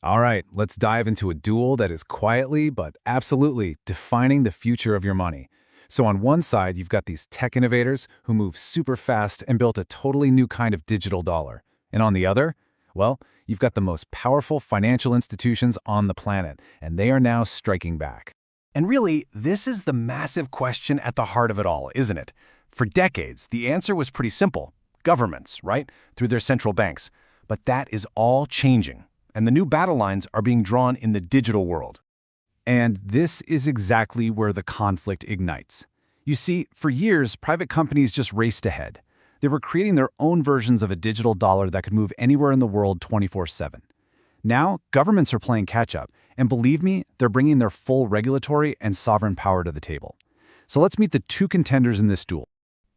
All right, let's dive into a duel that is quietly but absolutely defining the future of your money. So on one side, you've got these tech innovators who move super fast and built a totally new kind of digital dollar. And on the other, well, you've got the most powerful financial institutions on the planet, and they are now striking back. And really, this is the massive question at the heart of it all, isn't it? For decades, the answer was pretty simple. Governments, right? Through their central banks. But that is all changing. And the new battle lines are being drawn in the digital world. And this is exactly where the conflict ignites. You see, for years, private companies just raced ahead. They were creating their own versions of a digital dollar that could move anywhere in the world 24/7. Now, governments are playing catch-up, and believe me, they're bringing their full regulatory and sovereign power to the table. So let's meet the two contenders in this duel.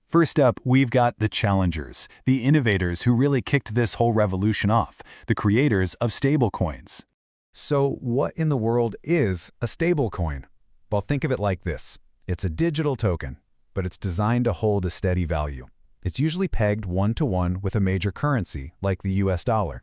First up, we've got the challengers, the innovators who really kicked this whole revolution off, the creators of stablecoins. So what in the world is a stablecoin? Well, think of it like this. It's a digital token, but it's designed to hold a steady value. It's usually pegged one-to-one with a major currency, like the US dollar.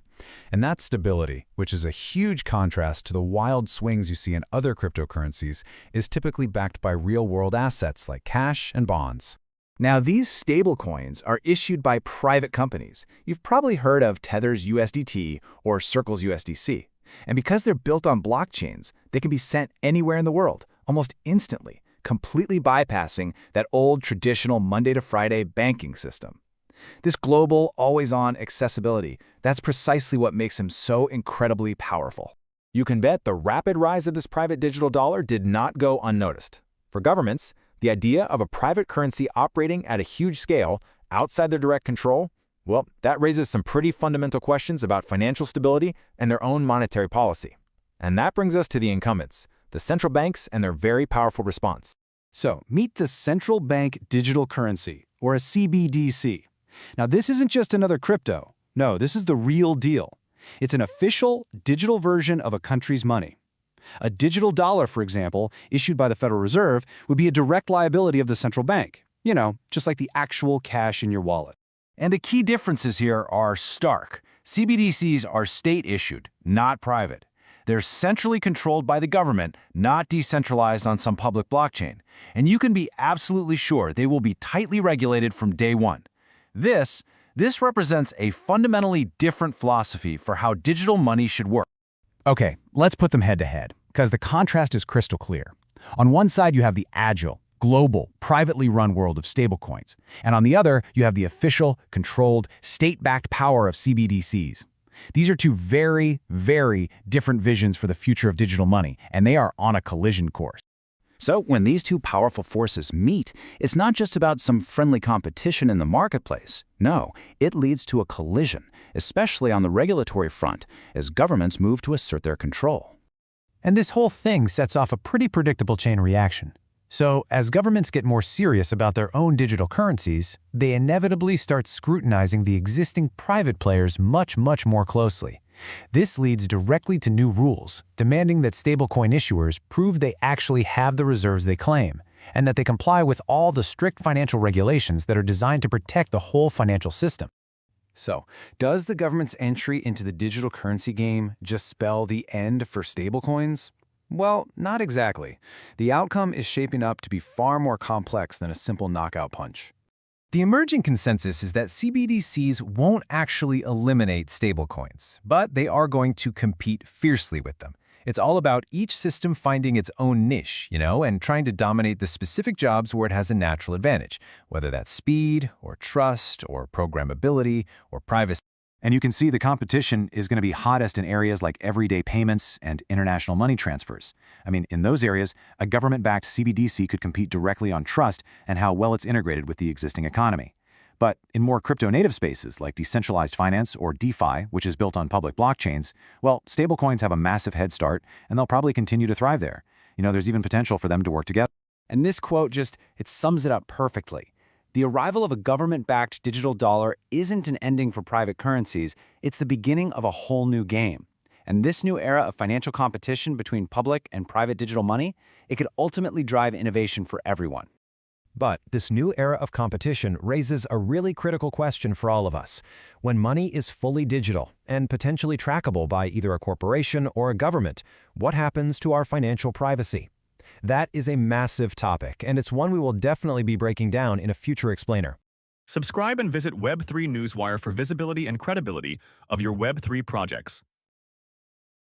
And that stability, which is a huge contrast to the wild swings you see in other cryptocurrencies, is typically backed by real-world assets like cash and bonds. Now, these stablecoins are issued by private companies. You've probably heard of Tether's USDT or Circle's USDC. And because they're built on blockchains, they can be sent anywhere in the world, almost instantly, completely bypassing that old traditional Monday to Friday banking system. This global, always-on accessibility, that's precisely what makes them so incredibly powerful. You can bet the rapid rise of this private digital dollar did not go unnoticed. For governments, the idea of a private currency operating at a huge scale, outside their direct control, well, that raises some pretty fundamental questions about financial stability and their own monetary policy. And that brings us to the incumbents, the central banks and their very powerful response. So, meet the Central Bank Digital Currency, or a CBDC. Now, this isn't just another crypto. No, this is the real deal. It's an official digital version of a country's money. A digital dollar, for example, issued by the Federal Reserve, would be a direct liability of the central bank. You know, just like the actual cash in your wallet. And the key differences here are stark. CBDCs are state-issued, not private. They're centrally controlled by the government, not decentralized on some public blockchain. And you can be absolutely sure they will be tightly regulated from day one. This represents a fundamentally different philosophy for how digital money should work. Okay, let's put them head-to-head, because the contrast is crystal clear. On one side, you have the agile, global, privately run world of stablecoins, and on the other, you have the official, controlled, state-backed power of CBDCs. These are two very, very different visions for the future of digital money, and they are on a collision course. So when these two powerful forces meet, it's not just about some friendly competition in the marketplace. No, it leads to a collision, especially on the regulatory front, as governments move to assert their control. And this whole thing sets off a pretty predictable chain reaction. So, as governments get more serious about their own digital currencies, they inevitably start scrutinizing the existing private players much more closely. This leads directly to new rules, demanding that stablecoin issuers prove they actually have the reserves they claim, and that they comply with all the strict financial regulations that are designed to protect the whole financial system. So, does the government's entry into the digital currency game just spell the end for stablecoins? Well, not exactly. The outcome is shaping up to be far more complex than a simple knockout punch. The emerging consensus is that CBDCs won't actually eliminate stablecoins, but they are going to compete fiercely with them. It's all about each system finding its own niche, and trying to dominate the specific jobs where it has a natural advantage, whether that's speed, or trust, or programmability, or privacy. And you can see the competition is going to be hottest in areas like everyday payments and international money transfers. In those areas, a government-backed CBDC could compete directly on trust and how well it's integrated with the existing economy. But in more crypto-native spaces like decentralized finance or DeFi, which is built on public blockchains, well, stablecoins have a massive head start, and they'll probably continue to thrive there. There's even potential for them to work together. And this quote it sums it up perfectly. The arrival of a government-backed digital dollar isn't an ending for private currencies, it's the beginning of a whole new game. And this new era of financial competition between public and private digital money, it could ultimately drive innovation for everyone. But this new era of competition raises a really critical question for all of us. When money is fully digital and potentially trackable by either a corporation or a government, what happens to our financial privacy? That is a massive topic, and it's one we will definitely be breaking down in a future explainer. Subscribe and visit Web3 Newswire for visibility and credibility of your Web3 projects.